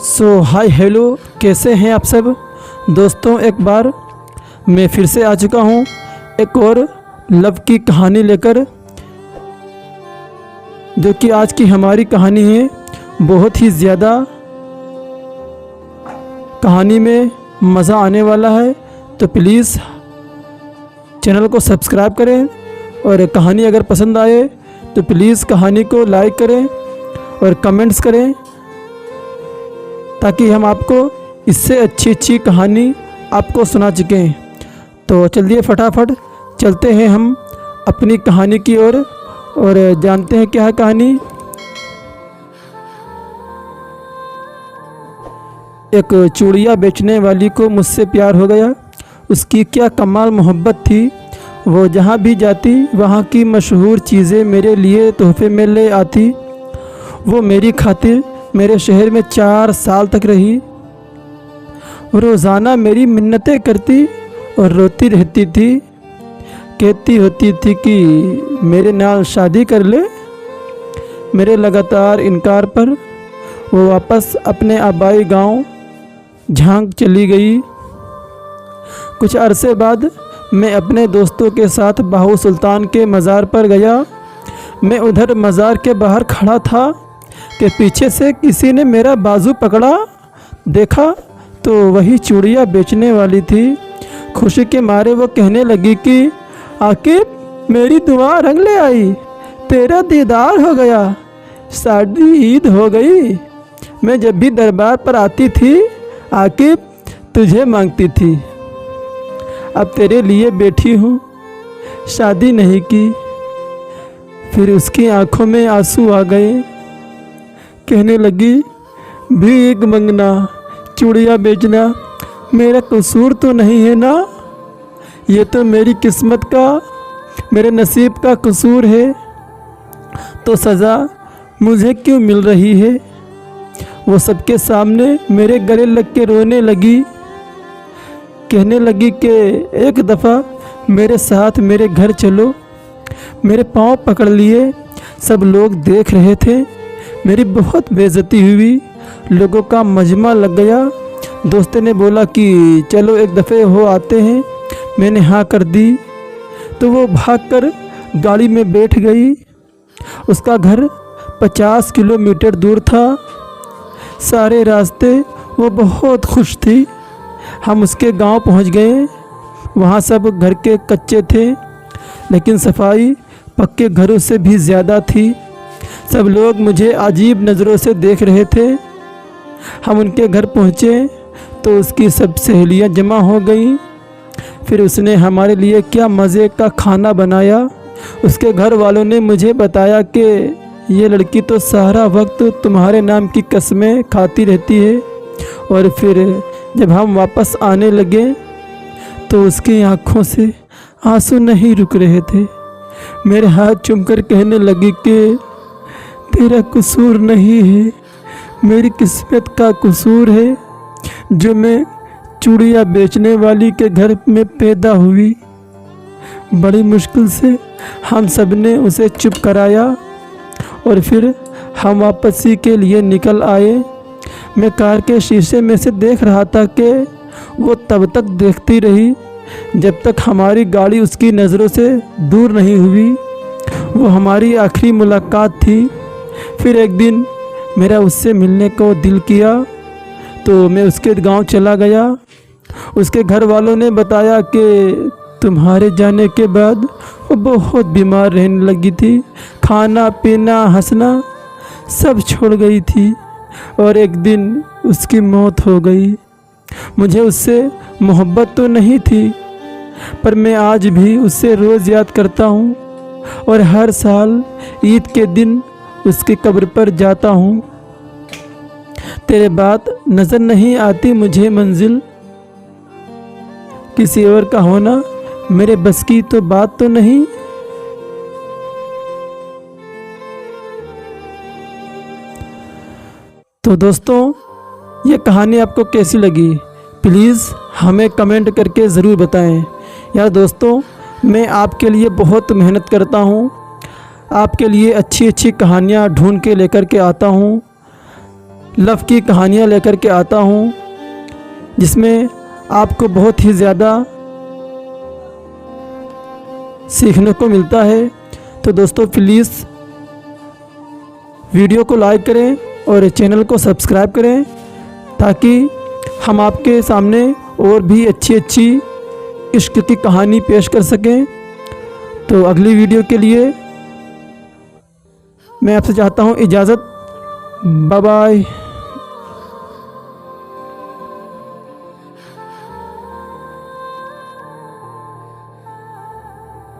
Hi hello, कैसे हैं आप सब दोस्तों। एक बार मैं फिर से आ चुका हूँ एक और लव की कहानी लेकर, जो कि आज की हमारी कहानी है। बहुत ही ज़्यादा कहानी में मज़ा आने वाला है, तो प्लीज़ चैनल को सब्सक्राइब करें और कहानी अगर पसंद आए तो प्लीज़ कहानी को लाइक करें और कमेंट्स करें, ताकि हम आपको इससे अच्छी कहानी आपको सुना सकें। तो चलिए फटाफट चलते हैं हम अपनी कहानी की ओर और जानते हैं क्या है कहानी। एक चूड़ियाँ बेचने वाली को मुझसे प्यार हो गया। उसकी क्या कमाल मोहब्बत थी। वो जहाँ भी जाती वहाँ की मशहूर चीज़ें मेरे लिए तोहफे में ले आती। वो मेरी खातिर मेरे शहर में 4 साल तक रही। रोज़ाना मेरी मिन्नतें करती और रोती रहती थी। कहती होती थी कि मेरे नाल शादी कर ले। मेरे लगातार इनकार पर वो वापस अपने आबाई गांव झांग चली गई। कुछ अरसे बाद मैं अपने दोस्तों के साथ बाहू सुल्तान के मज़ार पर गया। मैं उधर मज़ार के बाहर खड़ा था कि पीछे से किसी ने मेरा बाजू पकड़ा। देखा तो वही चूड़ियाँ बेचने वाली थी। खुशी के मारे वो कहने लगी कि आकिब, मेरी दुआ रंग ले आई, तेरा दीदार हो गया, शादी ईद हो गई। मैं जब भी दरबार पर आती थी आकिब तुझे मांगती थी। अब तेरे लिए बैठी हूँ, शादी नहीं की। फिर उसकी आंखों में आंसू आ गए। कहने लगी, भीख मंगना, चूड़ियाँ बेचना मेरा कसूर तो नहीं है ना। ये तो मेरी किस्मत का, मेरे नसीब का कसूर है। तो सज़ा मुझे क्यों मिल रही है। वो सबके सामने मेरे गले लग के रोने लगी। कहने लगी कि एक दफ़ा मेरे साथ मेरे घर चलो। मेरे पाँव पकड़ लिए। सब लोग देख रहे थे। मेरी बहुत बेइज्जती हुई। लोगों का मजमा लग गया। दोस्त ने बोला कि चलो एक दफ़े हो आते हैं। मैंने हाँ कर दी तो वो भागकर गाड़ी में बैठ गई। उसका घर 50 किलोमीटर दूर था। सारे रास्ते वो बहुत खुश थी। हम उसके गांव पहुंच गए। वहाँ सब घर के कच्चे थे, लेकिन सफाई पक्के घरों से भी ज़्यादा थी। सब लोग मुझे अजीब नज़रों से देख रहे थे। हम उनके घर पहुँचे तो उसकी सब सहेलियाँ जमा हो गईं। फिर उसने हमारे लिए क्या मज़े का खाना बनाया। उसके घर वालों ने मुझे बताया कि ये लड़की तो सारा वक्त तुम्हारे नाम की कसमें खाती रहती है। और फिर जब हम वापस आने लगे तो उसकी आँखों से आंसू नहीं रुक रहे थे। मेरे हाथ चूमकर कहने लगी कि तेरा कसूर नहीं है, मेरी किस्मत का कसूर है जो मैं चूड़ियाँ बेचने वाली के घर में पैदा हुई। बड़ी मुश्किल से हम सब ने उसे चुप कराया और फिर हम वापसी के लिए निकल आए। मैं कार के शीशे में से देख रहा था कि वो तब तक देखती रही जब तक हमारी गाड़ी उसकी नज़रों से दूर नहीं हुई। वो हमारी आखिरी मुलाकात थी। फिर एक दिन मेरा उससे मिलने को दिल किया तो मैं उसके गांव चला गया। उसके घर वालों ने बताया कि तुम्हारे जाने के बाद वो बहुत बीमार रहने लगी थी। खाना पीना हंसना सब छोड़ गई थी और एक दिन उसकी मौत हो गई। मुझे उससे मोहब्बत तो नहीं थी, पर मैं आज भी उससे रोज़ याद करता हूँ और हर साल ईद के दिन उसकी कब्र पर जाता हूँ। तेरे बात नज़र नहीं आती मुझे मंजिल, किसी और का होना मेरे बस की तो बात तो नहीं। तो दोस्तों, ये कहानी आपको कैसी लगी प्लीज़ हमें कमेंट करके ज़रूर बताएं। यार दोस्तों, मैं आपके लिए बहुत मेहनत करता हूँ। आपके लिए अच्छी कहानियाँ ढूंढ के लेकर के आता हूँ। लव की कहानियाँ लेकर के आता हूँ, जिसमें आपको बहुत ही ज़्यादा सीखने को मिलता है। तो दोस्तों प्लीज़ वीडियो को लाइक करें और चैनल को सब्सक्राइब करें, ताकि हम आपके सामने और भी अच्छी अच्छी इश्क की कहानी पेश कर सकें। तो अगली वीडियो के लिए मैं आपसे चाहता हूँ इजाज़त। Bye bye.